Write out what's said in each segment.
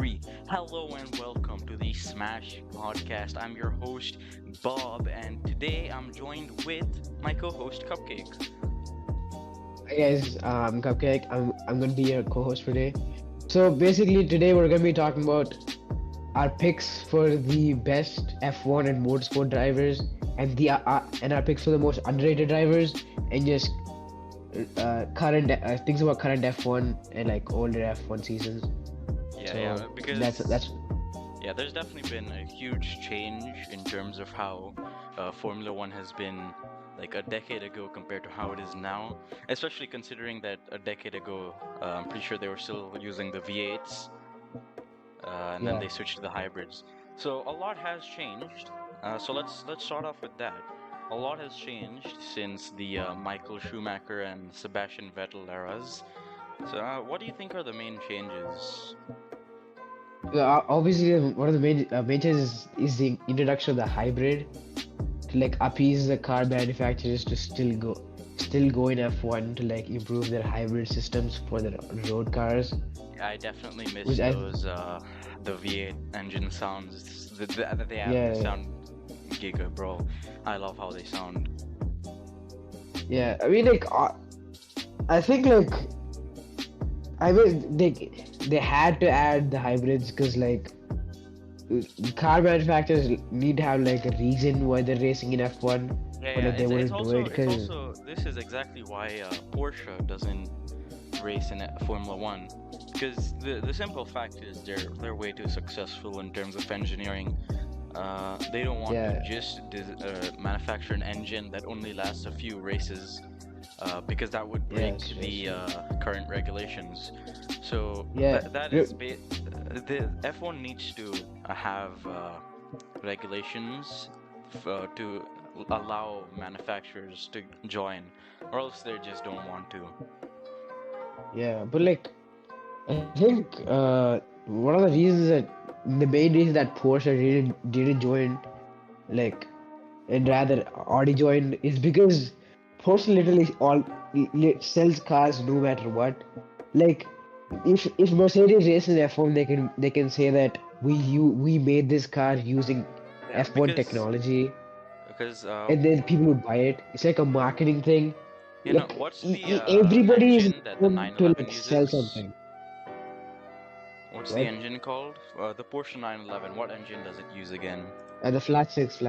Prix. Hello and welcome to the Smash Podcast. I'm your host, Bob, and today I'm joined with my co host, Cupcake. Hi guys, I'm Cupcake. I'm gonna be your co-host today. So basically today we're gonna be talking about our picks for the best F1 and motorsport drivers and our picks for the most underrated drivers and just current things about current F1 and like older F1 seasons. Because That's there's definitely been a huge change in terms of how Formula One has been like a decade ago compared to how it is now. Especially considering that a decade ago, I'm pretty sure they were still using the V8s, and then yeah. they switched to the hybrids. So a lot has changed. So let's start off with that. A lot has changed since the Michael Schumacher and Sebastian Vettel eras. So what do you think are the main changes? Obviously one of the main changes is the introduction of the hybrid to like appease the car manufacturers to still go in F1 to like improve their hybrid systems for their road cars. I definitely miss Which I those the V8 engine sounds that they have. Yeah, They sound giga, bro. I love how they sound. yeah. I mean, like, I think like, I mean, they had to add the hybrids because like, car manufacturers need to have like a reason why they're racing in F1, Yeah, or yeah. like they It's wouldn't do also it because this is exactly why Porsche doesn't race in Formula One, because the simple fact is they're way too successful in terms of engineering. They don't want to yeah, just manufacture an engine that only lasts a few races, because that would break yes, the yes, current regulations. So yeah. that is the F1 needs to have regulations to allow manufacturers to join, or else they just don't want to. Yeah, but like I think one of the reasons that the main reason that Porsche didn't join like and rather Audi joined is because Porsche literally sells cars no matter what. Like if Mercedes races F1, they can say that we made this car using Yeah, F1 technology, because and then people would buy it. It's like a marketing thing. Like what's the everybody is engine that the known to 911 like sell uses? something. What's the What? engine called? The Porsche 911. What engine does it use again? The flat six.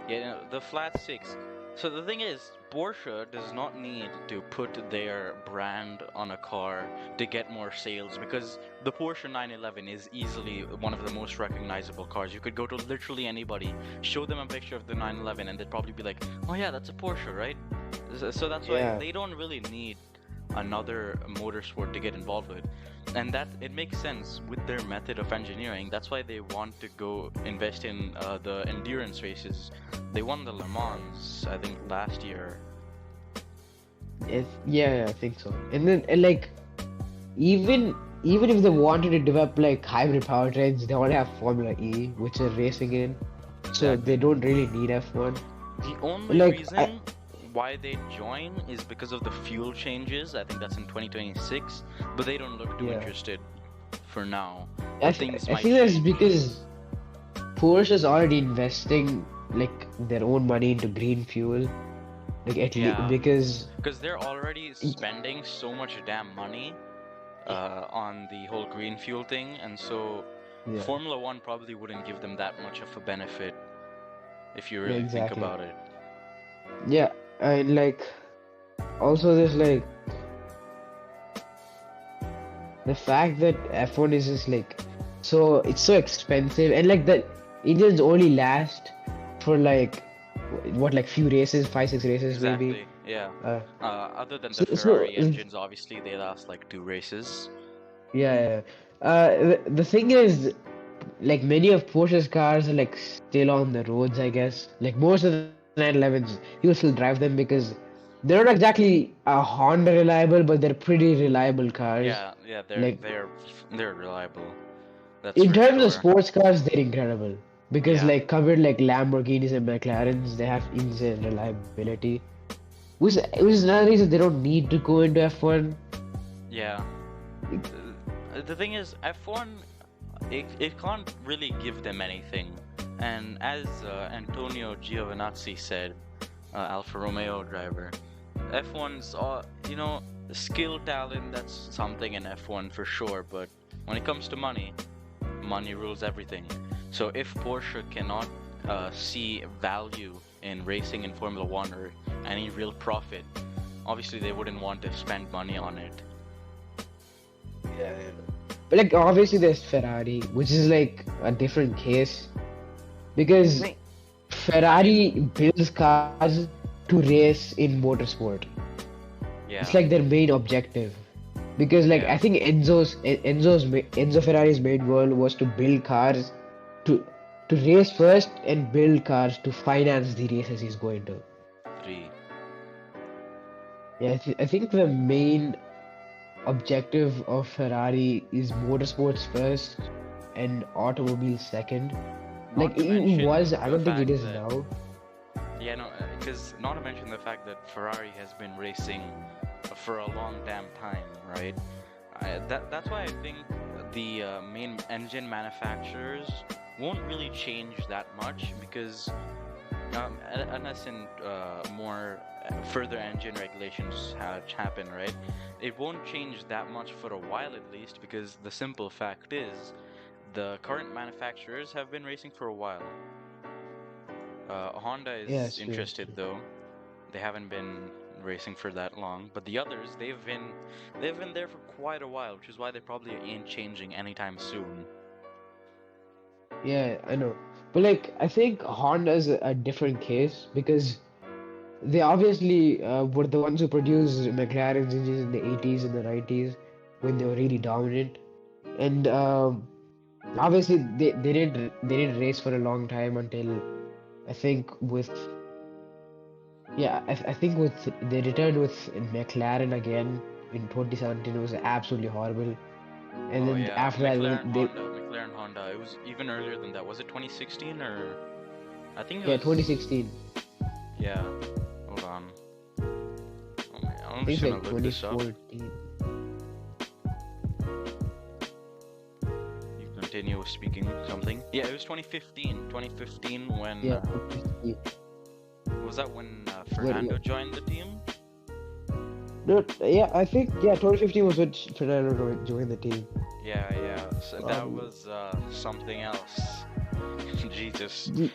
Yeah, the flat six. So the thing is, Porsche does not need to put their brand on a car to get more sales, because the Porsche 911 is easily one of the most recognizable cars. You could go to literally anybody, show them a picture of the 911, and they'd probably be like, "Oh yeah, that's a Porsche, right?" So that's why Yeah. they don't really need another motorsport to get involved with, and that it makes sense with their method of engineering. That's why they want to go invest in the endurance races. They won the Le Mans, I think, last year. Yeah, I think so. And then like even if they wanted to develop like hybrid powertrains, they already have Formula E, which they're racing in, so they Exactly. don't really need F1. The only Like reason why they join is because of the fuel changes. I think that's in 2026, but they don't look too yeah, interested for now. I, But th- things I might think that's change. because Porsche is already investing like their own money into green fuel, like at least Yeah, because because they're already spending so much damn money on the whole green fuel thing, and so yeah, Formula One probably wouldn't give them that much of a benefit if you yeah, really think exactly. about it. Yeah, and like also there's like the fact that F1 is just like it's so expensive, and like the engines only last for like what, like few races, 5 6 races maybe. Exactly, yeah. uh Other than the so Ferrari engines, obviously they last like 2 races. yeah, the thing is, like many of Porsche's cars are like still on the roads, I guess. Like most of the 911s, you still drive them because they're not exactly a Honda reliable, but they're pretty reliable cars. Yeah, yeah, Like they're reliable. That's in for terms of sure. sports cars, they're incredible because Yeah, like compared to like Lamborghinis and McLarens, they have insane reliability. Which is another reason they don't need to go into F1. yeah. The thing is, F1 it can't really give them anything. And as Antonio Giovinazzi said, Alfa Romeo driver, F1's skill talent, that's something in F1 for sure, but when it comes to money, money rules everything. So if Porsche cannot see value in racing in Formula One or any real profit, obviously they wouldn't want to spend money on it. Yeah. But like obviously there's Ferrari, which is like a different case because Ferrari builds cars to race in motorsport. Yeah. It's like their main objective. Because like Yeah. I think Enzo Ferrari's main goal was to build cars to race first and build cars to finance the races he's going to. 3. Yeah, I think the main objective of Ferrari is motorsports first and automobiles second. Not Like to it mention was, I the don't think it fact is that- now. Yeah, no, because not to mention the fact that Ferrari has been racing for a long damn time, right? That's why I think the main engine manufacturers won't really change that much because unless in more further engine regulations happen, right? It won't change that much for a while at least because the simple fact is the current manufacturers have been racing for a while. Honda is Yeah, it's true, it's interested true. though. They haven't been racing for that long, but the others they've been there for quite a while, which is why they probably ain't changing anytime soon. Yeah, I know. But like I think Honda's a different case because they obviously were the ones who produced McLaren's engines in the 80s and the 90s when they were really dominant. And obviously they didn't race for a long time until I think with I think with they returned with McLaren again in 2017. It was absolutely horrible. And Oh then yeah, after that McLaren Honda. It was even earlier than that. Was it 2016 or I think it yeah, was 2016. Yeah. Hold on. Oh man, I I'm think just it's gonna like look this up. 2014. You continue speaking something. Yeah, it was 2015. 2015 when Yeah, 2015. was that when Fernando joined the team? No, yeah, I think 2015 was when Fernando joined the team. Yeah, so that Um, was something else. Jesus. the-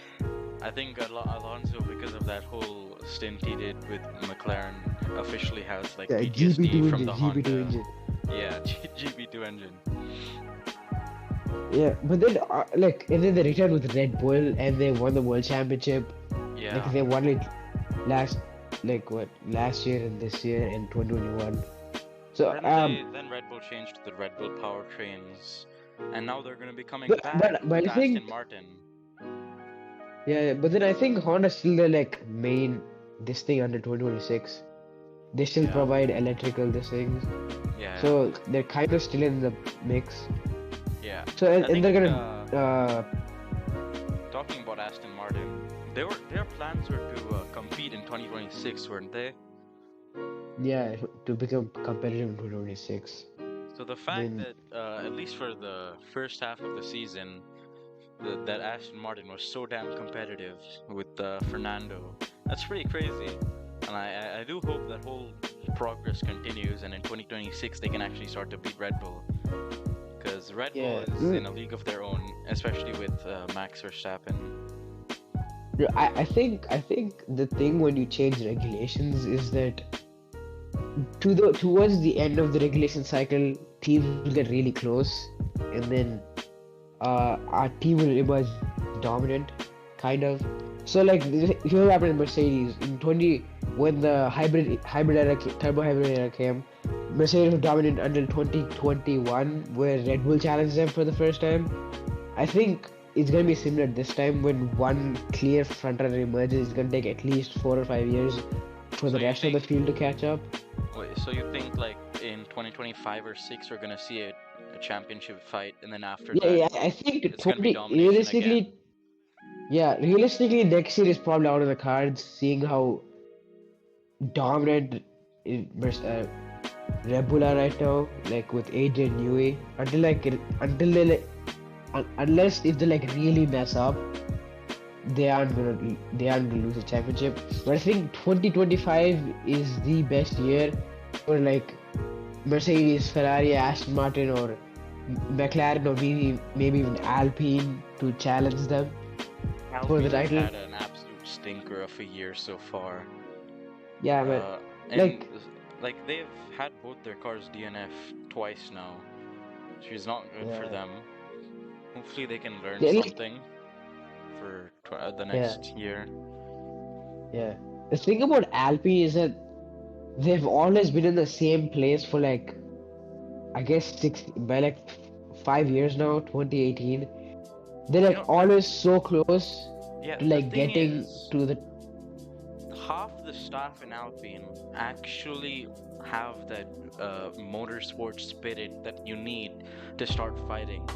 I think Alonso, because of that whole stint he did with McLaren, officially has like Yeah, PTSD GP2 from engine, the GP2 Honda. engine. Yeah, GP2 engine. Yeah, but then and then they returned with Red Bull and they won the World Championship. Yeah. Like they won it last year and this year in 2021. So Then Red Bull changed to the Red Bull powertrains, and now they're gonna be coming But- back but with I think- Aston Martin. yeah, but then I think Honda's still the like main this thing under 2026. They still Yeah. provide electrical this things. Yeah. So they're kind of still in the mix. Yeah. So I and think, they're gonna talking about Aston Martin, their plans were to compete in 2026, weren't they? to become competitive in 2026. So the fact Then- that at least for the first half of the season, that Aston Martin was so damn competitive with Fernando, that's pretty crazy. And I do hope that whole progress continues, and in 2026 they can actually start to beat Red Bull. Because Red Bull Yeah. is in a league of their own, especially with Max Verstappen. I think the thing when you change regulations is that towards the end of the regulation cycle, teams will get really close, and then our team will emerge dominant, kind of. So like here happened in Mercedes in 20 when the turbo hybrid era came. Mercedes was dominant until 2021, where Red Bull challenged them for the first time. I think it's gonna be similar this time when one clear frontrunner emerges. It's gonna take at least 4 or 5 years for So the you rest of the think- field to catch up. Wait, so you think like in 2025 or 6 we're gonna see a championship fight, and then after Yeah, that, I think it's gonna be 20 domination realistically. Yeah, realistically, next year is probably out of the cards. Seeing how dominant Red Bull are right now, like with Adrian Newey, until they unless if they like really mess up, they aren't gonna lose the championship. But I think 2025 is the best year for like Mercedes, Ferrari, Aston Martin, or McLaren, or maybe even Alpine to challenge them for the Alpine has title. had an absolute stinker of a year so far. Yeah, but And like like they've had both their cars DNF twice now, which is not good for yeah, them. Hopefully they can learn they like something for the yeah, next year. yeah. The thing about Alpine is that they've always been in the same place for like I guess by like 5 years now, 2018. They're You like know, always so close yeah, to the like thing getting is, to the half the staff in Alpine actually have that motorsport spirit that you need to start fighting.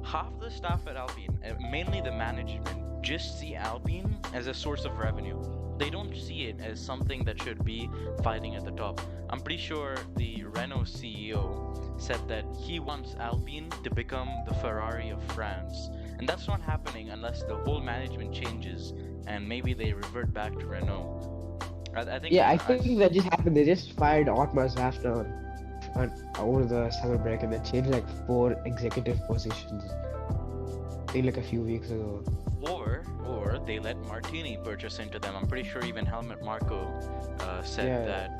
Half the staff at Alpine, mainly the management, just see Alpine as a source of revenue. They don't see it as something that should be fighting at the top. I'm pretty sure the Renault CEO said that he wants Alpine to become the Ferrari of France. And that's not happening unless the whole management changes and maybe they revert back to Renault. I think yeah. I think that just happened. They just fired Otmar Zafner over the summer break, and they changed like 4 executive positions. I think like a few weeks ago. or they let Martini purchase into them. I'm pretty sure even Helmut Marko said Yeah, that,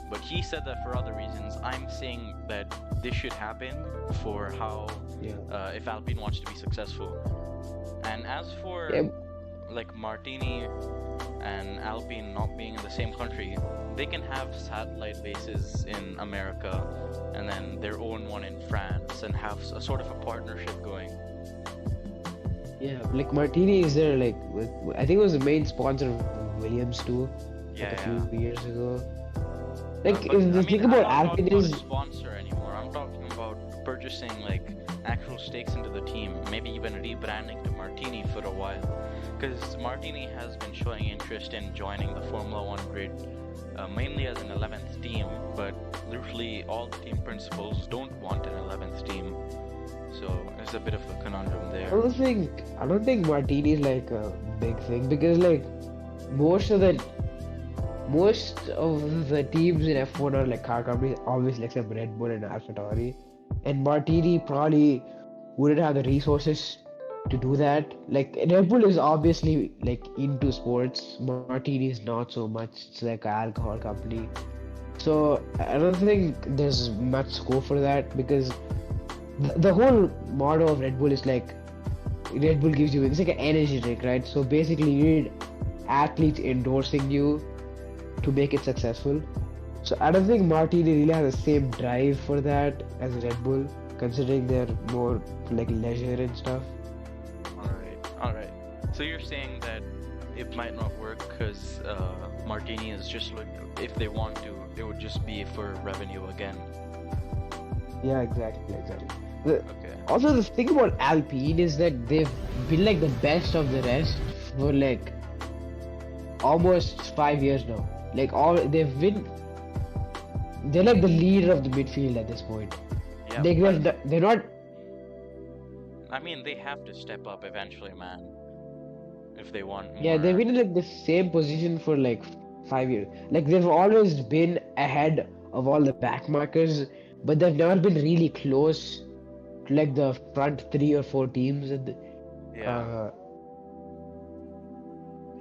but he said that for other reasons. I'm saying that this should happen for how yeah, if Alpine wants to be successful. And as for yeah. like Martini and Alpine not being in the same country, they can have satellite bases in America and then their own one in France and have a sort of a partnership going. Yeah, like Martini is there like I think it was the main sponsor of Williams too, like Yeah, a yeah. few years ago. Like But if I the mean, thing I'm about not Alpine talking about a is sponsor anymore. I'm talking about purchasing like actual stakes into the team, maybe even rebranding to Martini for a while. Because Martini has been showing interest in joining the Formula One grid, mainly as an 11th team, but literally all the team principals don't want an 11th team. So there's a bit of a conundrum I there. don't think Martini is like a big thing because like most of the most of the teams in F1 are like car companies, obviously except Red Bull and AlphaTauri, and Martini probably wouldn't have the resources to do that. Like Red Bull is obviously like into sports, Martini is not so much. It's like an alcohol company, so I don't think there's much scope for that because the whole motto of Red Bull is like Red Bull gives you it's like an energy drink, right? So basically, you need athletes endorsing you to make it successful. So I don't think Martini really has the same drive for that as Red Bull, considering they're more like leisure and stuff. All right. So you're saying that it might not work because Martini is just like if they want to, it would just be for revenue again. Yeah, exactly. Okay. Also, the thing about Alpine is that they've been like the best of the rest for like almost 5 years now. Like they're like the leader of the midfield at this point. Yeah, They're not. I mean, they have to step up eventually, man, if they want Yeah, they've more. been in like the same position for like 5 years. Like they've always been ahead of all the backmarkers, but they've never been really close to like the front 3 or 4 teams. Yeah. Uh,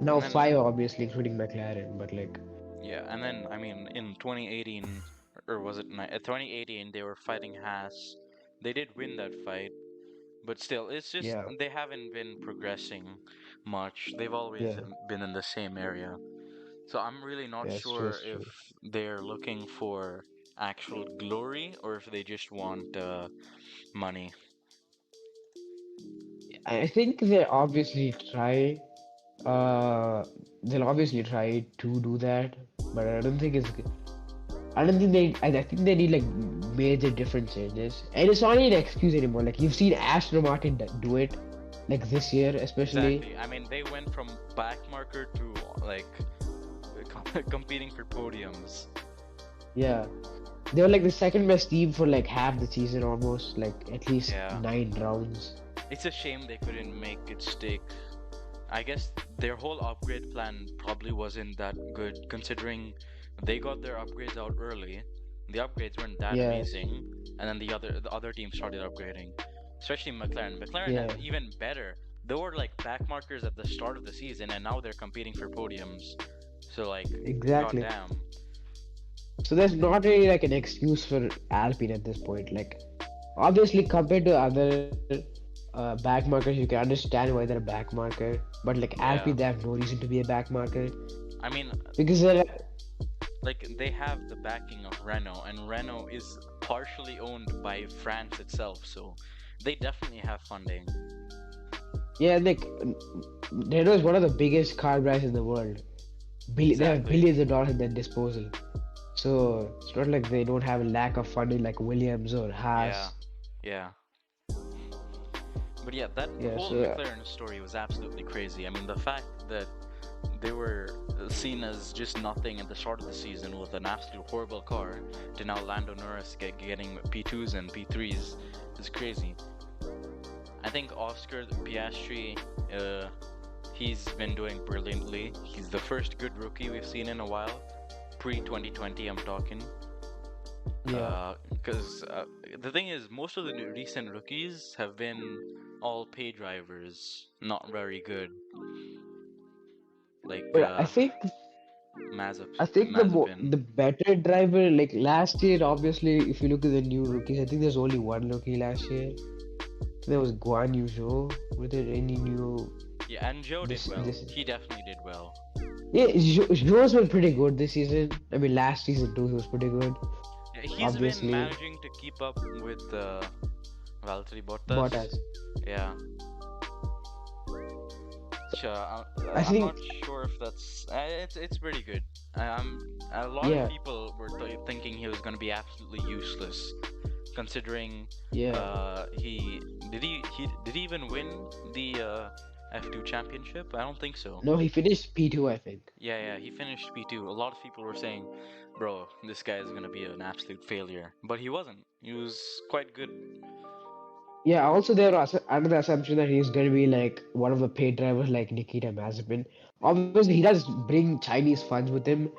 now And then, five, obviously, including McLaren. But like, yeah, and then, I mean, in 2018, or was it 2018, they were fighting Haas. They did win that fight, but still, it's just yeah, they haven't been progressing much. They've always yeah, been in the same area. So I'm really not yeah, it's true, sure it's if true. they're looking for actual glory or if they just want money. I think they obviously try. Uh, they'll obviously try to do that, but I don't think it's. I don't think they. I think they need like major different changes, and it's not an excuse anymore. Like you've seen Aston Martin do it, like this year especially. Exactly. I mean, they went from back marker to like competing for podiums. Yeah, they were like the second best team for like half the season almost, like at least Yeah. 9 rounds. It's a shame they couldn't make it stick. I guess their whole upgrade plan probably wasn't that good, considering they got their upgrades out early. The upgrades weren't that Yes. amazing, and then the other teams started upgrading, especially McLaren. McLaren Yeah. had even better. They were like backmarkers at the start of the season, and now they're competing for podiums. So like, Exactly. goddamn. So there's not really like an excuse for Alpine at this point. Like, obviously compared to other back markers, you can understand why they're a back marker. But like Yeah. Alpine, they have no reason to be a back marker I mean, because they're like they have the backing of Renault, and Renault is partially owned by France itself, so they definitely have funding. yeah, like Renault is one of the biggest car brands in the world. They have Exactly. billions of dollars at their disposal. So it's not like they don't have a lack of funding like Williams or Haas. Yeah. But yeah, that Yeah, whole so McLaren story was absolutely crazy. I mean, the fact that they were seen as just nothing at the start of the season with an absolute horrible car to now Lando Norris getting P2s and P3s is crazy. I think Oscar Piastri, he's been doing brilliantly. He's the first good rookie we've seen in a while. Pre-2020, I'm talking. yeah. Because the thing is, most of the recent rookies have been all pay drivers, not very good. Like But I think Mazepin. the better driver like last year, obviously, if you look at the new rookies, I think there's only one rookie last year. There was Guan Yu Zhou. Were there any new? Yeah, and Joe did This well. this He definitely did well. yeah, Zhou's been pretty good this season. I mean, last season too, he was pretty good. Yeah, he's been Obviously, managing to keep up with Valtteri Bottas. Bottas. Yeah. Sure, I I'm think not sure if that's. It's pretty good. A lot yeah, of people were thinking he was going to be absolutely useless, considering yeah. he did he even win the F2 championship? I don't think so. No, he finished P2, I think. Yeah, he finished P2. A lot of people were saying, bro, this guy is gonna be an absolute failure. But he wasn't. He was quite good. Yeah, also there was another assumption that he's going to be like one of the paid drivers like Nikita Mazepin. Obviously, he does bring Chinese funds with him,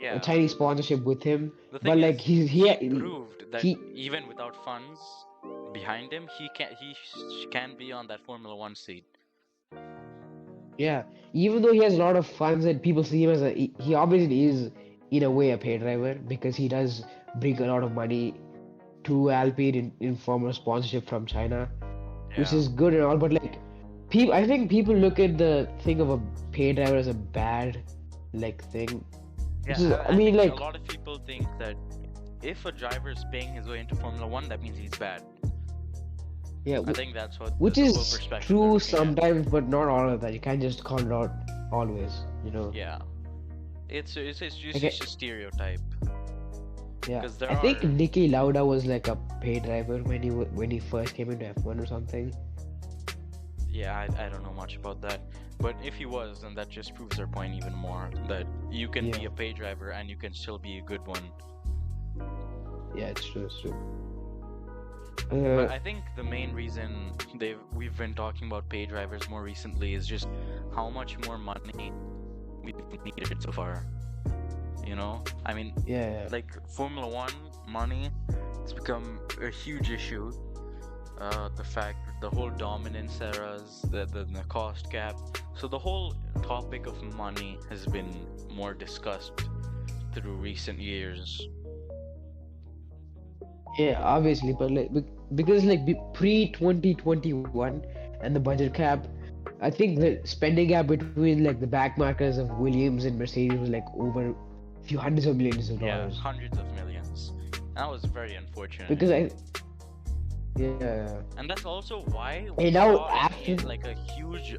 Yeah. Chinese sponsorship with him, The but thing like is, he's he he proved that he even without funds behind him, he can be on that Formula One seat. yeah. Even though he has a lot of funds and people see him as he obviously is in a way a paid driver because he does bring a lot of money to Alpine in form of sponsorship from China, which Yeah. is good and all. But like people, I think people look at the thing of a paid driver as a bad like thing. Which is, Yeah, I mean, think like a lot of people think that if a driver is paying his way into Formula One, that means he's bad. yeah, I think that's what which the whole is perspective they're true looking at. sometimes, but not all of that. You can't just call it out always, you know. Yeah. It's just Okay. a stereotype. Yeah, 'Cause there I think are- Niki Lauda was like a paid driver when he first came into F1 or something. Yeah, I don't know much about that. But if he was, then that just proves their point even more. That you can be Yeah. a pay driver and you can still be a good one. Yeah, it's true. It's true. But I think the main reason we've been talking about pay drivers more recently is just how much more money we've needed so far. You know? I mean, Yeah, like Formula One money, it's become a huge issue. The fact, the whole dominance eras, the cost cap. So the whole topic of money has been more discussed through recent years. yeah, obviously, but like because like pre 2021 and the budget cap, I think the spending gap between like the back markers of Williams and Mercedes was like over a few hundreds of millions of Yeah, dollars. hundreds of millions. That was very unfortunate. Because yeah. And that's also why we And now saw after like a huge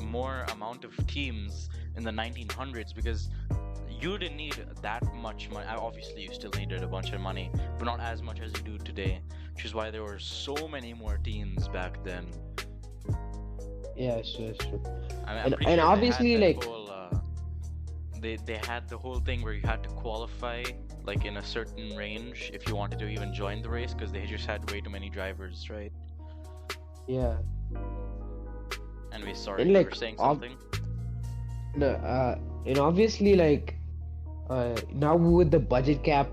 more amount of teams in the 1900s, because you didn't need that much money. Obviously, you still needed a bunch of money, but not as much as you do today. Which is why there were so many more teams back then. yeah, it's true, it's true. I mean, I'm And pretty and sure obviously they had like that whole, they had the whole thing where you had to qualify like in a certain range if you wanted to even join the race, because they just had way too many drivers, right? Yeah. And we sorry, And you like were saying ob something? no, and obviously like now with the budget cap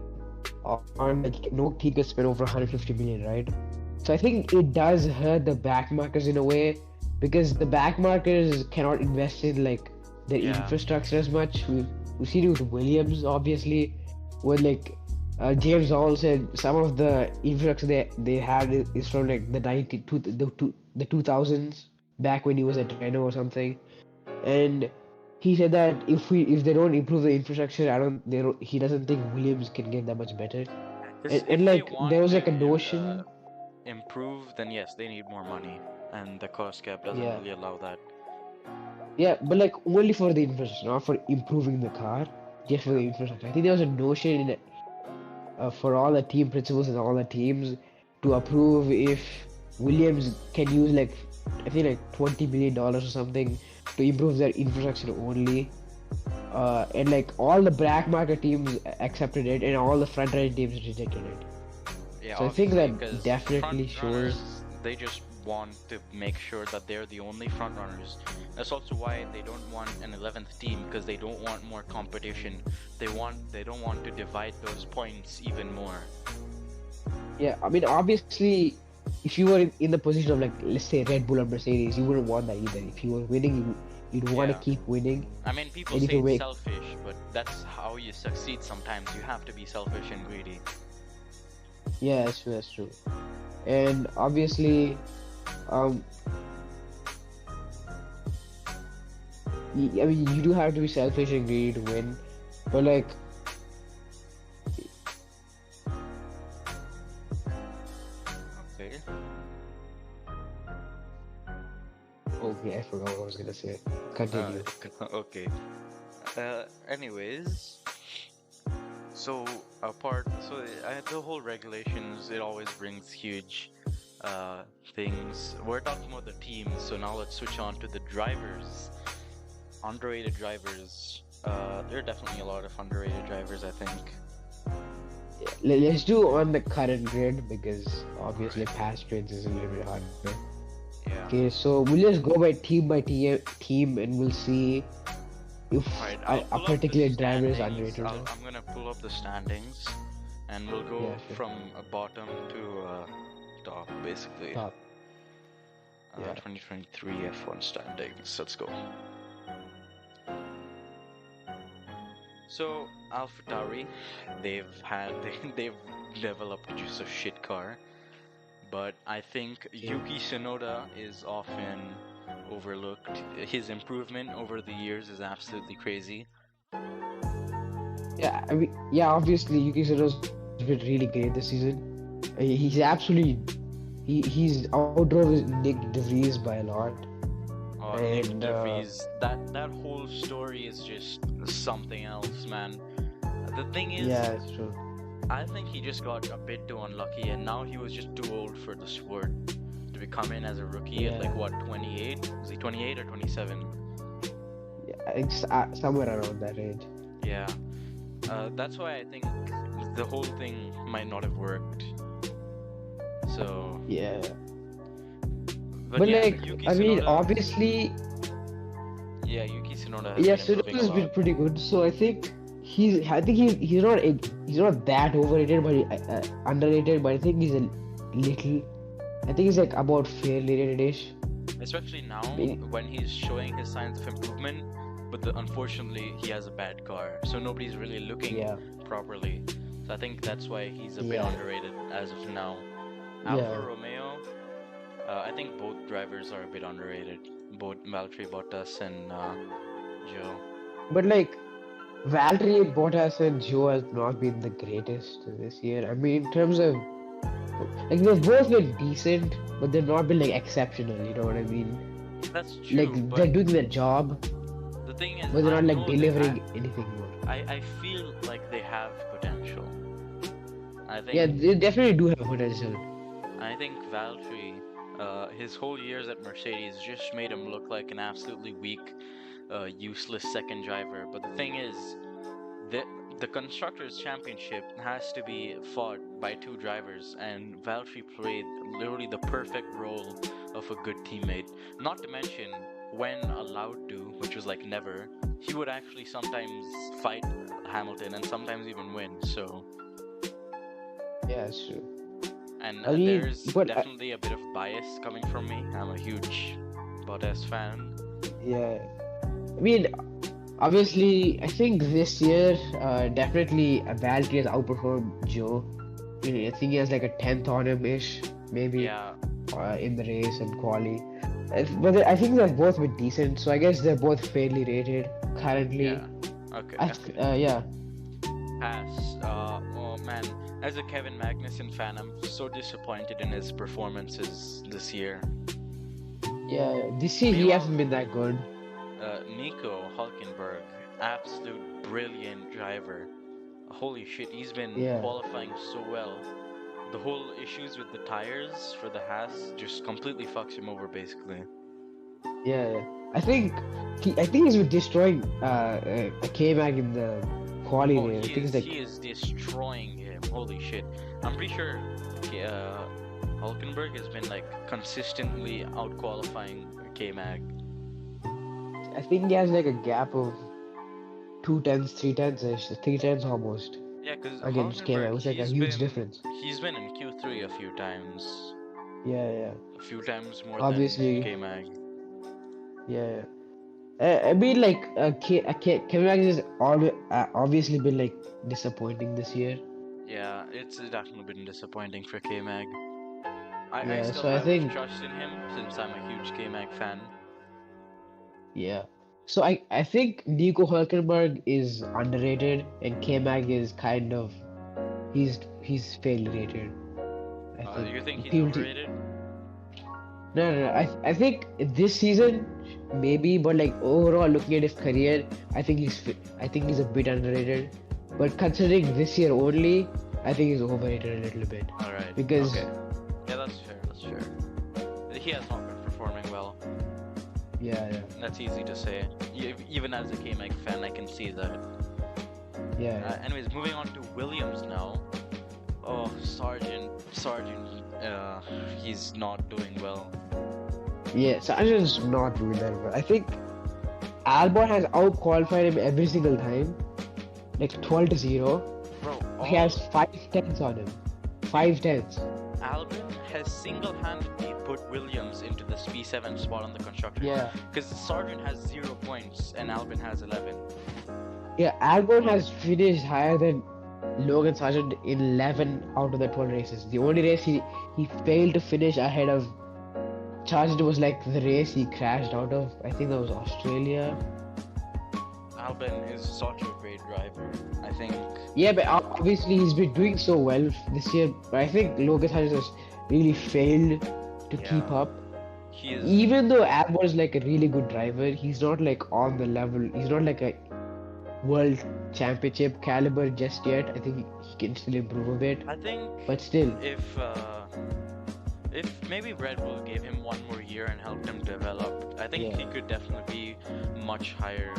on like no team can spend over 150 million, right? So I think it does hurt the back markers in a way because the back markers cannot invest in like their Yeah. infrastructure as much. We've seen it with Williams, obviously, when like James Hall said some of the infrastructure they had is from like the 92 the 2000s back when he was at Renault or something, and he said that if they don't improve the infrastructure, I don't they don't, he doesn't think Williams can get that much better. Because if And they like want there was to like a notion, improve, then yes, they need more money, and the cost cap doesn't yeah. really allow that. Yeah, but like only for the infrastructure, not for improving the car, just for Yeah. the infrastructure. I think there was a notion in for all the team principals and all the teams to approve if Williams can use like I think like $20 million or something to improve their infrastructure only. And like all the black market teams accepted it, and all the front running teams rejected it. Yeah, So I think obviously, that because front definitely shows. runners, they just want to make sure that they're the only front runners. That's also why they don't want an 11th team, because they don't want more competition. They don't want to divide those points even more. Yeah, I mean, obviously, if you were in the position of like, let's say Red Bull or Mercedes, you wouldn't want that either. If you were winning, you'd want to Yeah. keep winning, I mean, people and if say you it's make, selfish, but that's how you succeed sometimes. You have to be selfish and greedy. yeah, that's true, that's true. And obviously, um, I mean, you do have to be selfish and greedy to win, but like, Okay. okay, I forgot what I was gonna say. Uh, Continue. okay. Anyways, so the whole regulations, it always brings huge things. We're talking about the teams, so now let's switch on to the drivers. Underrated drivers. There are definitely a lot of underrated drivers, I think. Let's do on the current grid because obviously Alright. past grids is a little bit harder. Yeah. Okay, so we'll just go by team, and we'll see if Alright, I'll a pull up the particular driver is standings. underrated or not. I'm gonna pull up the standings, and we'll go Yeah, sure. from bottom to top, basically. Top. Yeah. 2023 F1 standings. Let's go. So AlphaTauri, they've developed just a shit car, but I think Yuki Tsunoda is often overlooked. His improvement over the years is absolutely crazy. Yeah, I mean, yeah, obviously Yuki Tsunoda's been really great this season. He's absolutely he's outdrove Nick DeVries by a lot. Nick And DeVries, that whole story is just something else, man. The thing is, yeah, it's true. I think he just got a bit too unlucky, and now he was just too old for the sport to be come in as a rookie at like Yeah. what, 28? Was he 28 or 27? Yeah, it's somewhere around that age. Yeah. That's why I think the whole thing might not have worked. So, Yeah. but yeah, like, Yuki I mean, Tsunoda, obviously, yeah, Yuki Tsunoda has yeah, been improving a Tsunoda's been lot. pretty good. So I think he's not that overrated, but underrated. But I think he's a little. I think he's like about fairly rated-ish. Especially now Maybe- when he's showing his signs of improvement, but unfortunately he has a bad car, so nobody's really looking Yeah. properly. So I think that's why he's a bit Yeah. underrated as of now. Alfa Romeo, I think both drivers are a bit underrated. Both Valtteri Bottas and Joe. But like, Valtteri Bottas and Joe has not been the greatest this year. I mean, in terms of like they've both been decent, but they've not been like exceptional. You know what I mean? That's true, Like they're but doing their job, the thing is, but they're I not like know delivering anything more. I feel like they have potential. I think Yeah, they definitely do have potential. I think Valtteri, his whole years at Mercedes just made him look like an absolutely weak, useless second driver. But the thing is, the Constructors' Championship has to be fought by two drivers, and Valtteri played literally the perfect role of a good teammate. Not to mention, when allowed to, which was like never, he would actually sometimes fight Hamilton and sometimes even win. So, Yeah, it's true. and I mean, there's but definitely a bit of bias coming from me. I'm a huge Bottas fan. yeah, I mean, obviously, I think this year, definitely Valtteri has outperformed Joe. I think he has like a 10th on him ish, maybe, Yeah, in the race and quali. But I think they're both been decent, so I guess they're both fairly rated currently. yeah. Okay. Yeah, Pass. Oh man, as a Kevin Magnussen fan, I'm so disappointed in his performances this year. yeah. This year he Meanwhile, hasn't been that good. Nico Hulkenberg, absolute brilliant driver. Holy shit, he's been Yeah, qualifying so well. The whole issues with the tires for the Haas just completely fucks him over, basically. yeah. I think he's been destroying a K-Mag in the quali Oh, there. I think it's like he is destroying him. Holy shit. I'm pretty sure Hulkenberg has been like consistently out qualifying K-Mag. I think he has like a gap of 2 tenths, 3 tenths ish, 3 tenths almost Yeah, because against K-Mag. It Hulkenberg, was like a huge difference. he's been in Q3 a few times. Yeah. A few times more than Obviously, K-Mag. yeah. I mean, like Kevin Mag has always obviously been like disappointing this year. Yeah, it's definitely been disappointing for K-Mag. I Yeah, still so I have think trust in him since I'm a huge K-Mag fan. yeah. So I think Nico Hülkenberg is underrated and K-Mag is kind of he's fairly rated. I think You think he's people. overrated? No. I think this season maybe, but like overall looking at his career, I think he's a bit underrated. But considering this year only, I think he's overrated a little bit Alright, because okay. Yeah, that's fair. He has not been performing well. yeah, That's easy to say. Even as a K-Mag fan, I can see that. Anyways, moving on to Williams now. Oh, Sargent, he's not doing well. yeah. Sargent's not doing that well. I think Albon has out-qualified him every single time, like 12-0. Bro, He has 5 tenths on him. 5 tenths. Albon has single-handedly put Williams into the P7 spot on the constructors. Yeah. Because Sargent has 0 points and Albon has 11. Yeah, Albon has finished higher than Logan Sargent in 11 out of the 12 races. The only race he failed to finish ahead of Sargent was like the race he crashed out of. I think that was Australia. Albon is such a great driver. I think. Yeah, but obviously he's been doing so well this year. But I think Logan Sargent has really failed to keep up. He is. Even though Albon is like a really good driver, he's not like on the level. He's not like a world championship caliber just yet. I think he can still improve a bit. I think. But still. If maybe Red Bull gave him one more year and helped him develop, I think he could definitely be much higher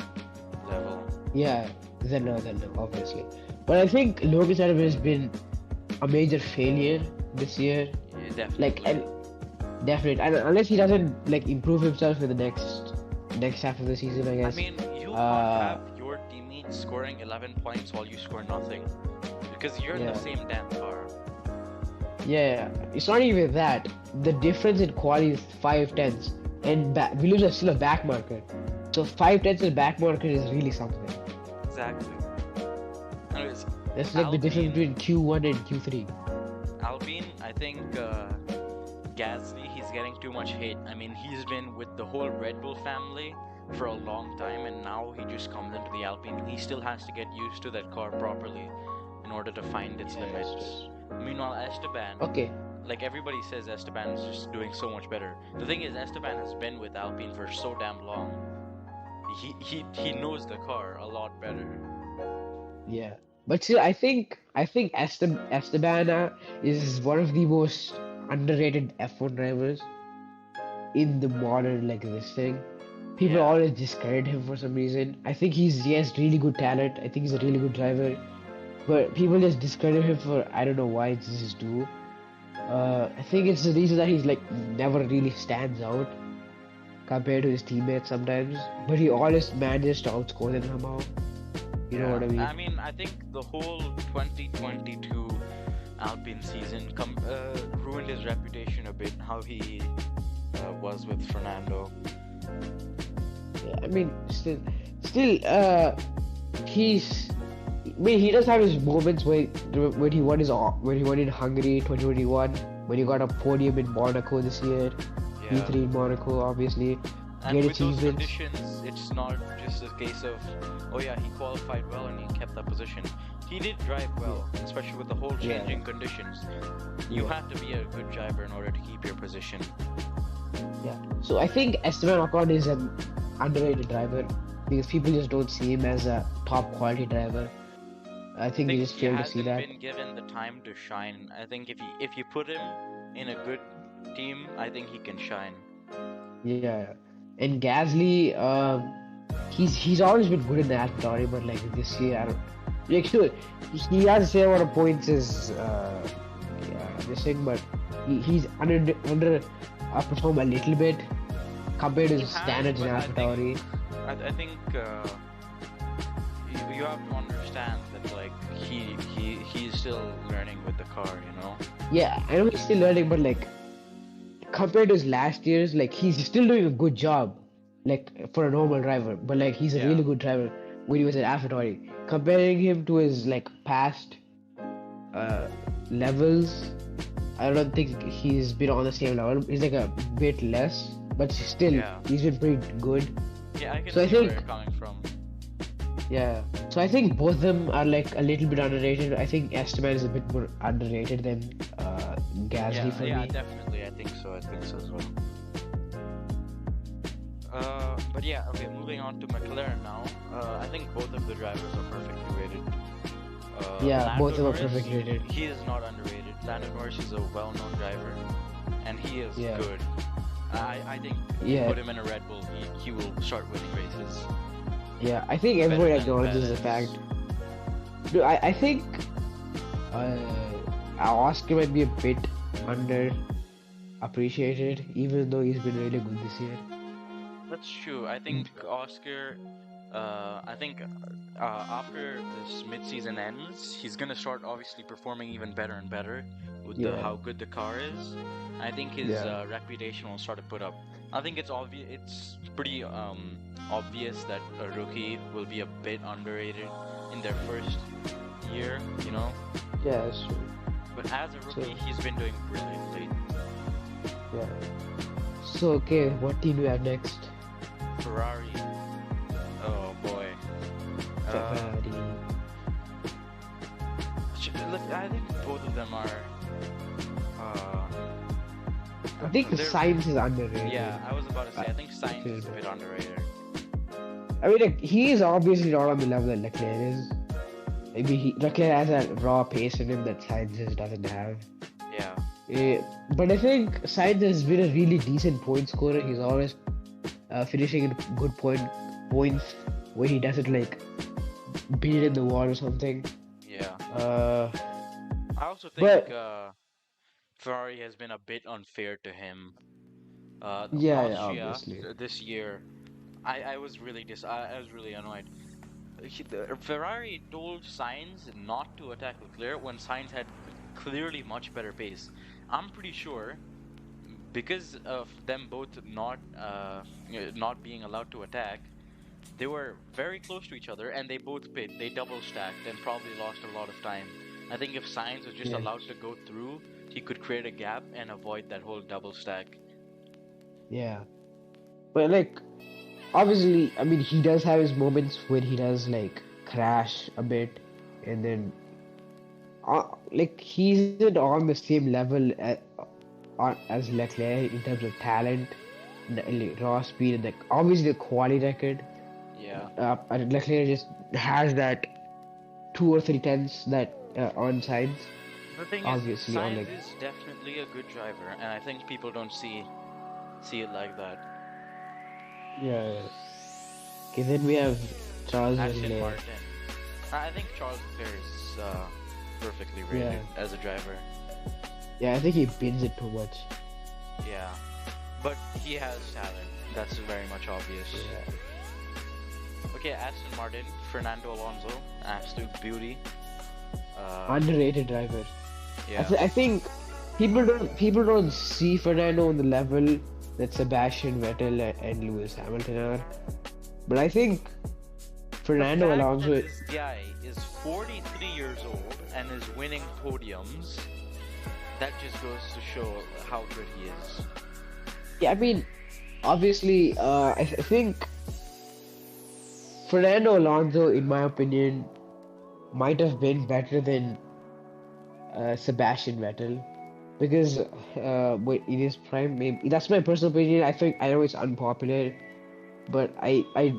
level. Yeah, then obviously. But I think Logan Sargent has been a major failure this year. Yeah, definitely. Definitely. And unless he doesn't like improve himself in the next half of the season, I guess. I mean, you can't have your teammate scoring 11 points while you score nothing. Because you're in the same damn car. Yeah, it's not even that. The difference in quality is 5 tenths. And Williams is still a back marker. So 5 tenths in back marker is really something. Exactly. Anyways, that's like the difference between Q1 and Q3. Alpine, I think Gasly, he's getting too much hate. I mean, he's been with the whole Red Bull family for a long time, and now he just comes into the Alpine. He still has to get used to that car properly in order to find its limits. Meanwhile, Esteban, like everybody says, Esteban is just doing so much better. The thing is, Esteban has been with Alpine for so damn long. He knows the car a lot better. Yeah, but still, I think Esteban is one of the most underrated F1 drivers in the modern like this thing. People always discredit him for some reason. I think he has really good talent. I think he's a really good driver. But people just discredit him for I don't know why this is due. I think it's the reason that he's like never really stands out compared to his teammates sometimes, but he always manages to outscore them somehow. You know Yeah, what I mean? I mean, I think the whole 2022 Alpine season ruined his reputation a bit. How he was with Fernando. Yeah, I mean, he's. I mean, he does have his moments when he won when he won in Hungary 2021, when he got a podium in Monaco this year, Yeah. P3 in Monaco, obviously. And Great with those achievements. conditions, it's not just a case of, oh yeah, he qualified well and he kept that position. He did drive well, especially with the whole Yeah. changing conditions. You Yeah. have to be a good driver in order to keep your position. Yeah. So I think Esteban Ocon is an underrated driver because people just don't see him as a top quality driver. I think they just he fail to see hasn't that. been given the time to shine. I think if you put him in a good team, I think he can shine. Yeah. And Gasly, he's always been good in the AlphaTauri, but like this year, I don't. Like, sure, he has the same amount of points as this thing, but he's under perform a little bit compared to He his has, standards in but AlphaTauri. I think you have to understand that like he's still learning with the car, you know. Yeah, I know he's still learning, but like compared to his last years, like he's still doing a good job, like for a normal driver. But like he's a Yeah. really good driver when he was at AlphaTauri. Comparing him to his like past levels, I don't think he's been on the same level. He's like a bit less, but still Yeah. he's been pretty good. Yeah, I can So I see where think- you're coming from. Yeah. So I think both of them are like a little bit underrated. I think Esteban is a bit more underrated than Gasly for Yeah, me. definitely. I think so as well. But yeah, okay. Moving on to McLaren now. I think both of the drivers are perfectly rated. Yeah, Lando both of them are Norris, perfectly rated. He is not underrated. Lando Norris is a well-known driver, and he is Yeah. good. I think Yeah. put him in a Red Bull, he will start winning races. Yeah, I think everyone Better than acknowledges the Perez. fact. Dude, I think Oscar might be a bit under appreciated, even though he's been really good this year. That's true. I think Oscar. I think after this mid-season ends, he's gonna start obviously performing even better and better with Yeah. how good the car is. I think his Yeah. reputation will start to put up. I think it's obvious. It's pretty obvious that a rookie will be a bit underrated in their first year. You know, Yeah, that's true. but as a rookie, So- he's been doing brilliantly. Yeah. So okay, what team do we have next? Ferrari. Oh boy. Ferrari. Look, I think both of them are. I think they're- Sainz is underrated. Yeah, I was about to say. I think Sainz feel is a that. bit underrated. I mean, like, he is obviously not on the level that Leclerc is. Maybe Leclerc has a raw pace in him that Sainz just doesn't have. Yeah. But I think Sainz has been a really decent point scorer. He's always finishing in good points where he doesn't like beat it in the wall or something. Yeah. Uh, I also But- think Ferrari has been a bit unfair to him. Yeah, Austria obviously. this year, I was really I was really annoyed. Ferrari told Sainz not to attack Leclerc when Sainz had clearly much better pace. I'm pretty sure because of them both not being allowed to attack, they were very close to each other and they both pit. They double stacked and probably lost a lot of time. I think if Sainz was just Yeah. allowed to go through, he could create a gap and avoid that whole double stack. yeah. But like, obviously, I mean, he does have his moments when he does like crash a bit, and then like he isn't on the same level as Leclerc in terms of talent, like, raw speed, and like obviously the quality record. Yeah. And Leclerc just has that 2 or 3 tenths that on Sainz. The thing Obviously, is, or Sainz like- is definitely a good driver, and I think people don't see it like that. Yeah. Okay, then we have Charles Aston Leclerc. Martin. I think Charles Leclerc is perfectly rated as a driver. Yeah, I think he bins it too much. Yeah, but he has talent. That's very much obvious. Yeah. Okay, Aston Martin, Fernando Alonso, absolute beauty. Underrated driver. Yeah, I think people don't see Fernando on the level that Sebastian Vettel and Lewis Hamilton are. But I think the Fernando fact Alonso. that this guy is 43 years old and is winning podiums, that just goes to show how good he is. Yeah, I mean, obviously, I think Fernando Alonso, in my opinion, might have been better than Sebastian Vettel because in his prime, maybe that's my personal opinion. I know it's unpopular, but I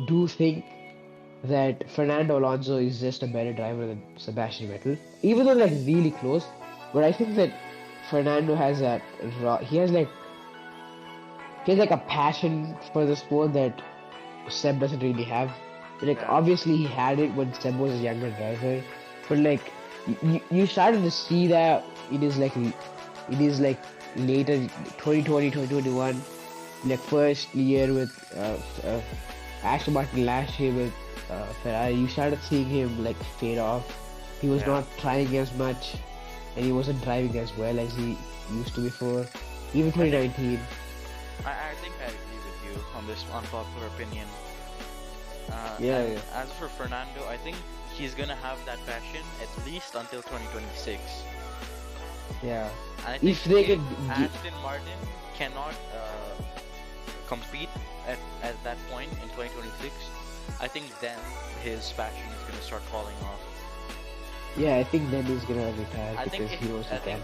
do think that Fernando Alonso is just a better driver than Sebastian Vettel, even though like really close. But I think that Fernando has that he has like a passion for the sport that Seb doesn't really have. Like Yeah. obviously he had it when Seb was a younger driver, but like you started to see that it is like later 2020 2021, like first year with Aston Martin, last year with Ferrari. You started seeing him like fade off. He was Yeah. not trying as much, and he wasn't driving as well as he used to before. Even 2019. I think I agree with you on this unpopular opinion. Yeah, and yeah. as for Fernando, I think he's gonna have that passion at least until 2026. Yeah. And I think If they if could Aston Martin cannot compete at that point in 2026, I think then his passion is gonna start falling off. yeah, I think then he's gonna retire I think because if he knows he I think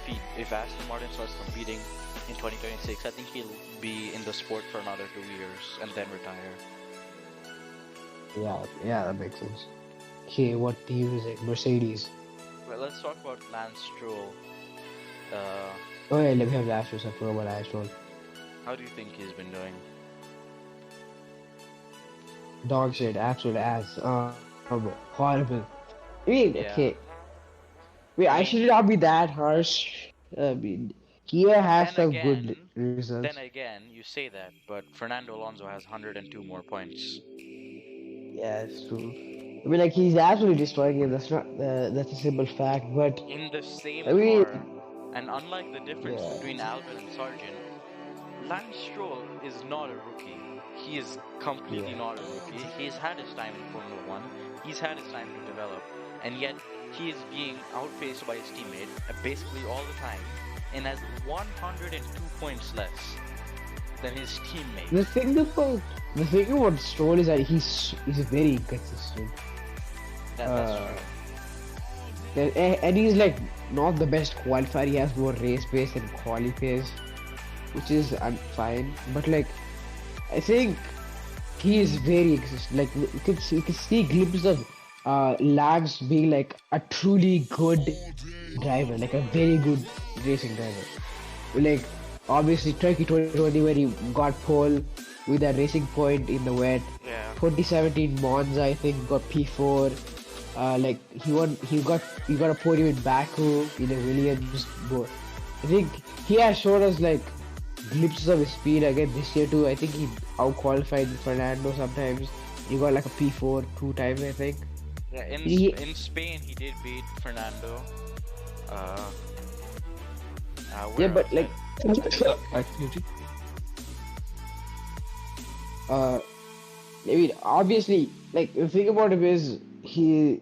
can't. if Aston Martin starts competing in 2026, I think he'll be in the sport for another 2 years and then retire. Yeah, that makes sense. Okay, what team is it? Mercedes. Well, let's talk about Lance Stroll. Uh, Oh yeah, let me have last one. I forgot about last one. how do you think he's been doing? Dog shit, absolute ass. Horrible. I mean, Yeah. okay. Wait, I should not be that harsh. I mean, Kia has Then some again, good results. then again, you say that, but Fernando Alonso has 102 more points. Yeah, it's true. I mean, like he's absolutely destroying it. That's a simple fact. But In the same I mean, car, and unlike the difference yeah, between Albon and Sargent, Lance Stroll is not a rookie. He is completely yeah. not a rookie. He's had his time in Formula One. He's had his time to develop, and yet he is being outpaced by his teammate basically all the time, and has 102 points less than his teammate. The thing about Stroll is that he's very inconsistent. That's Uh, true. and he's like not the best qualifier. He has more race pace than quali pace, which is fine. But like, I think he is very inconsistent. Like you could see glimpses of Lance being like a truly good driver, like a very good racing driver. Like obviously Turkey 2020 where he got pole with that racing point in the wet. Yeah. 2017 Monza I think got P4. Like he got a podium in Baku in a Williams. I think he has shown us like glimpses of his speed again this year too. I think he out-qualified Fernando sometimes. He got like a P4 two times I think. Yeah, in Spain he did beat Fernando. Yeah, Where but was like it? I mean, obviously, like the thing about him is he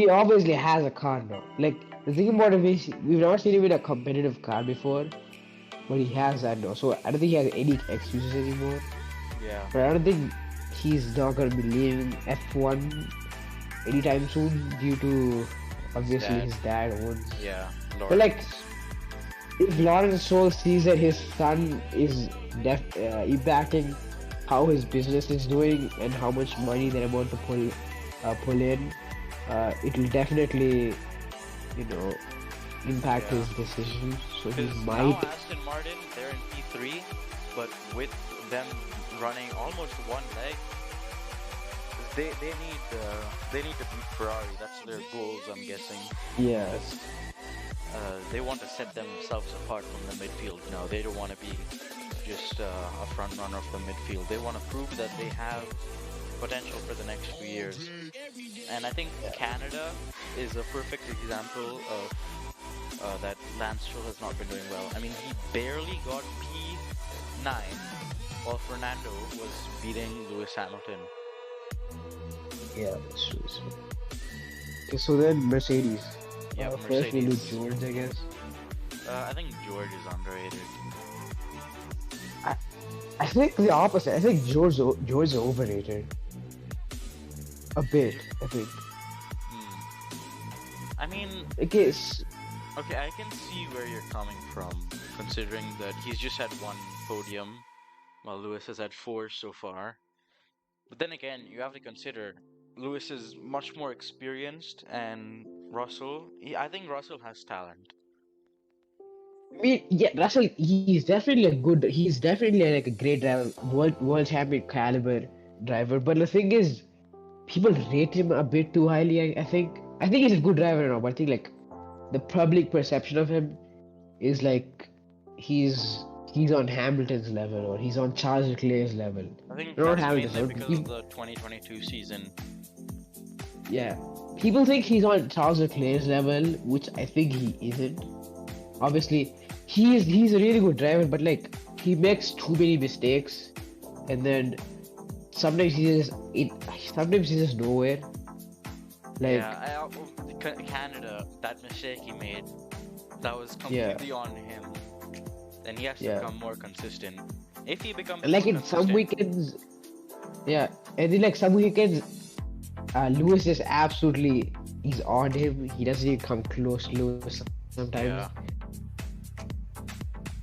obviously has a car now. Like the thing about him is we've never seen him in a competitive car before, but he has that now. So I don't think he has any excuses anymore. Yeah. But I don't think he's not gonna be leaving F1 anytime soon due to obviously dad. his dad owns. Yeah. But like, if Lawrence Stroll sees that his son is impacting how his business is doing and how much money they're about to pull in, it will definitely, impact Yeah. his decision. So he Because now might. Aston Martin, they're in P3, but with them running almost one leg, they need to beat Ferrari. That's their goals, I'm guessing. Yes. they want to set themselves apart from the midfield. No, they don't want to be just a front runner of the midfield. They want to prove that they have potential for the next few years. And I think Canada is a perfect example of that Lance Stroll has not been doing well. I mean, he barely got P9 while Fernando was beating Lewis Hamilton. Yeah, that's true. Okay, so then Mercedes. Yeah, First we do Mercedes. George, I guess. I think George is underrated. I think the opposite. I think George is overrated. A bit, I think. I mean, Okay, okay, I can see where you're coming from, considering that he's just had one podium, while Lewis has had 4 so far. But then again, you have to consider Lewis is much more experienced, and I think Russell has talent. I mean, yeah, Russell, he's definitely like a great driver, world champion caliber driver. But the thing is, people rate him a bit too highly. I think he's a good driver now, but I think like the public perception of him is like he's on Hamilton's level or he's on Charles Leclerc's level. I think Not that's Hamilton's mainly level. because of the 2022 season. Yeah, people think he's on Charles Leclerc's level, which I think he isn't. Obviously, he's a really good driver, but like he makes too many mistakes, and then sometimes sometimes he's just nowhere. Like Yeah, Canada, that mistake he made, that was completely on him. And he has to Yeah. become more consistent. If he becomes like more in some consistent, weekends, yeah, and then like some weekends, Lewis is absolutely he's on him. He doesn't even come close to Lewis sometimes. yeah,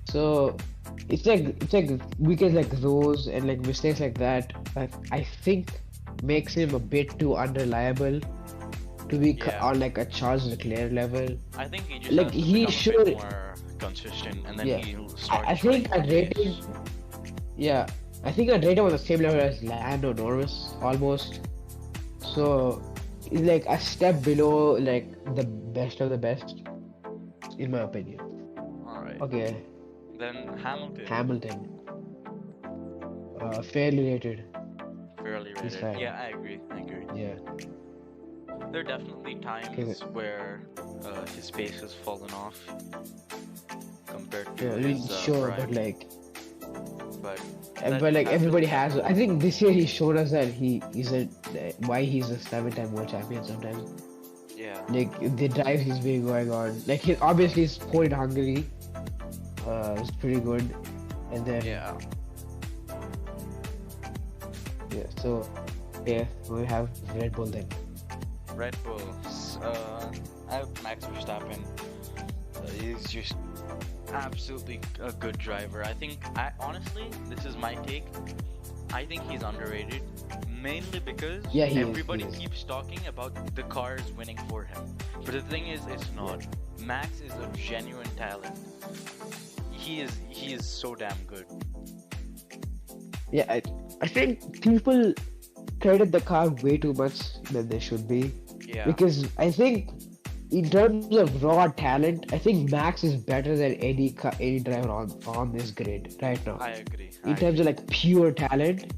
So it's like weekends like those and like mistakes like that. I think makes him a bit too unreliable to be Yeah. on like a Charles Leclerc level. I think he just Like, has to he become a should- bit more consistent, and then Yeah. he'll start. I think showing I'd rate pace. him. Yeah, I think I'd rate him on the same level as Lando Norris almost. So he's like a step below like the best of the best, in my opinion. All right. Okay, Then Hamilton, Hamilton. Fairly rated. fairly He's rated. fine. Yeah, I agree. Yeah. There are definitely times where his pace has fallen off compared to Yeah, I mean, his sure, prime. but like, But but like that everybody really has. I think this year he showed us that he's why he's a 7-time world champion sometimes. yeah, Like the drives he's been going on. Like obviously his pole in Hungary is pretty good, and then yeah. So yeah, we have Red Bull then. Red Bulls. I have Max Verstappen. He's just absolutely a good driver. Honestly, this is my take. I think he's underrated, mainly because Yeah, he is, everybody he is. keeps talking about the cars winning for him. But the thing is, it's not. Max is a genuine talent. He is so damn good. Yeah, I think people credit the car way too much than they should be. Yeah. Because I think in terms of raw talent, I think Max is better than any driver on this grid right now. I agree. In terms of like pure talent,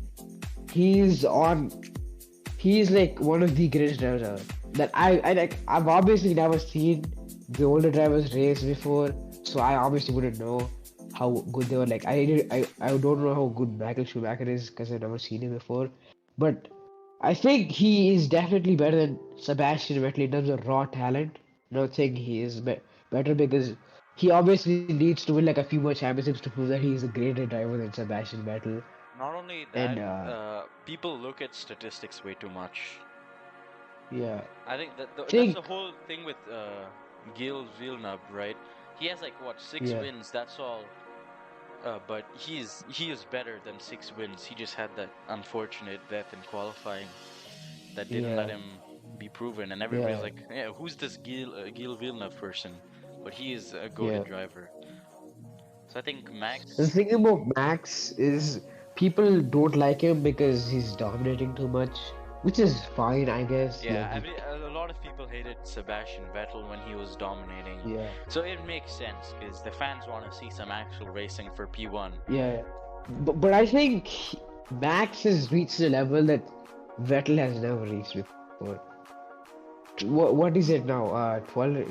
he's like one of the greatest drivers ever. That I've obviously never seen the older drivers race before, so I obviously wouldn't know how good they were. Like I don't know how good Michael Schumacher is because I've never seen him before, but I think he is definitely better than Sebastian Vettel in terms of raw talent. I don't think he is better because he obviously needs to win like a few more championships to prove that he's a greater driver than Sebastian Vettel. Not only that, And people look at statistics way too much. yeah, I think that's Think- the whole thing with Gil Villeneuve, right? He has like what 6 Yeah. wins. That's all. But he is better than 6 wins. He just had that unfortunate death in qualifying that didn't Yeah. let him be proven, and everybody's Yeah. like, "Yeah, who's this Gil Villeneuve person?" But he is a goated Yeah. driver. So I think Max. the thing about Max is people don't like him because he's dominating too much, which is fine, I guess. Yeah, Like, I mean, a lot of of people hated Sebastian Vettel when he was dominating. Yeah. So it makes sense because the fans want to see some actual racing for P1. Yeah. But I think Max has reached a level that Vettel has never reached before. What is it now? 12,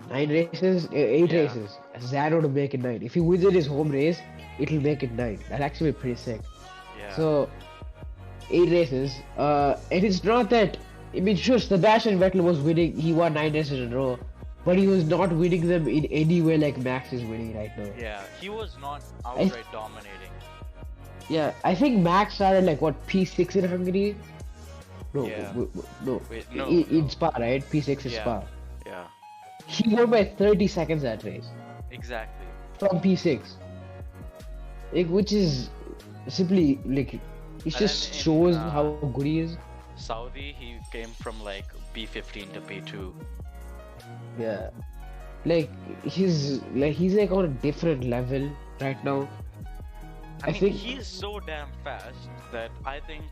9 races, 8 Yeah. races. 0 to make it 9. If he wins in his home race, it'll make it 9. That'll actually be pretty sick. Yeah. So 8 races. And it's not that. I mean, sure, Sebastian Vettel was winning. He won 9 races in a row, but he was not winning them in any way like Max is winning right now. Yeah, he was not outright dominating. Yeah, I think Max started like what P6 in Hungary. No, Yeah. no. Wait, no, In no. Spa, right? P6 is Yeah. Spa. Yeah, He won by 30 seconds that race exactly. from P6. Which is simply like it And just then in, shows how good he is. Saudi, he came from like P15 to P2. Yeah. Like he's like on a different level right now. I mean, think he is so damn fast that I think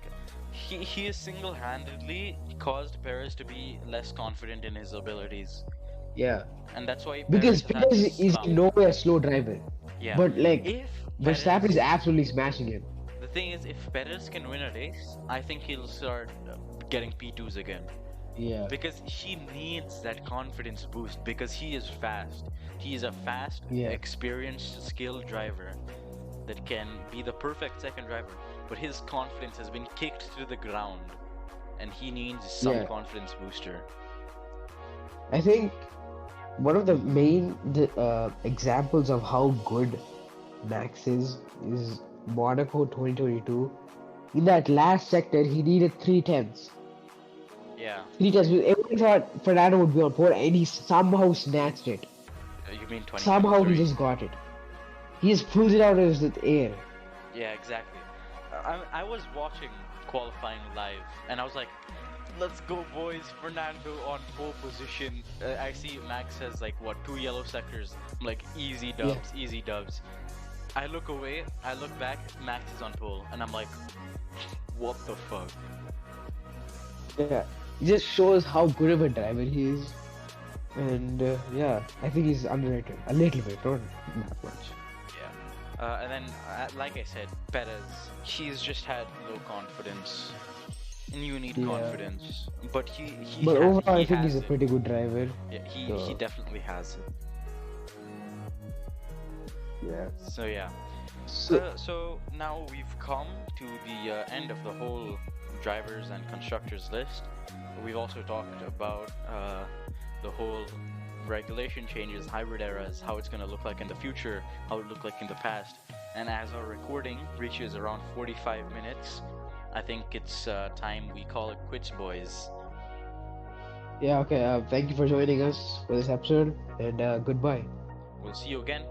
he has single-handedly caused Perez to be less confident in his abilities, yeah. and that's why Because Perez has Perez is slump. in no way a slow driver. Yeah. But like If Verstappen Perez, is absolutely smashing him. the thing is, if Perez can win a race, I think he'll start getting P2s again. Yeah. Because he needs that confidence boost because he is fast. He is a fast, Yeah. experienced, skilled driver that can be the perfect second driver. But his confidence has been kicked to the ground and he needs some Yeah. confidence booster. I think one of the main examples of how good Max is Monaco 2022. In that last sector, he needed 3 tenths. Yeah. 3 tenths. Everyone thought Fernando would be on pole, and he somehow snatched it. You mean 2023? Somehow he just got it. He just pulled it out of the air. Yeah, exactly. I was watching qualifying live and I was like, let's go boys, Fernando on pole position. I see Max has like what, 2 yellow sectors. I'm like, easy dubs, easy dubs. I look away, I look back, Max is on pole and I'm like, what the fuck? Yeah, it just shows how good of a driver he is. And yeah, I think he's underrated. A little bit, not that much. Yeah. And then, like I said, Perez, he's just had low confidence. And you need confidence. But But overall, I he think has he's a it. pretty good driver. Yeah, he definitely has it. Yeah. So yeah. So, So now we've come to the end of the whole drivers and constructors list. We've also talked about the whole regulation changes, hybrid eras, how it's going to look like in the future, how it looked like in the past. And as our recording reaches around 45 minutes, I think it's time we call it quits, boys. yeah, okay. Thank you for joining us for this episode, and goodbye. We'll see you again,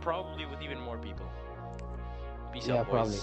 probably with even more people. Peace Yeah, out, boys. probably.